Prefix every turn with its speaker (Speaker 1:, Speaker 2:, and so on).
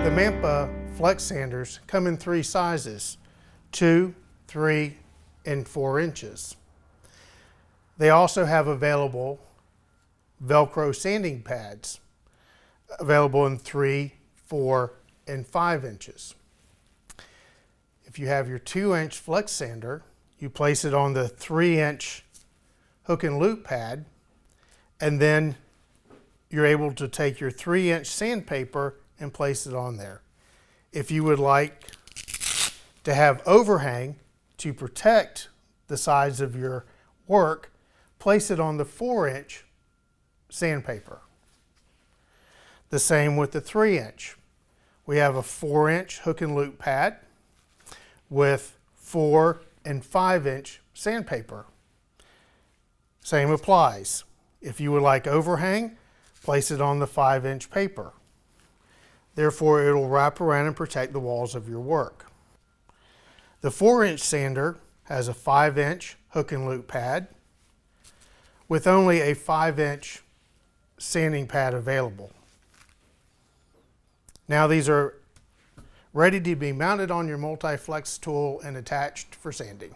Speaker 1: The Manpa flex sanders come in 3 sizes, 2, 3, and 4 inches. They also have available Velcro sanding pads, available in 3, 4, and 5 inches. If you have your 2-inch flex sander, you place it on the 3-inch hook and loop pad, and then you're able to take your 3-inch sandpaper and place it on there. If you would like to have overhang to protect the sides of your work, place it on the 4-inch sandpaper. The same with the 3-inch. We have a 4-inch hook and loop pad with 4 and 5-inch sandpaper. Same applies. If you would like overhang, place it on the 5-inch paper. Therefore, it will wrap around and protect the walls of your work. The 4-inch sander has a 5-inch hook and loop pad with only a 5-inch sanding pad available. Now these are ready to be mounted on your multi-flex tool and attached for sanding.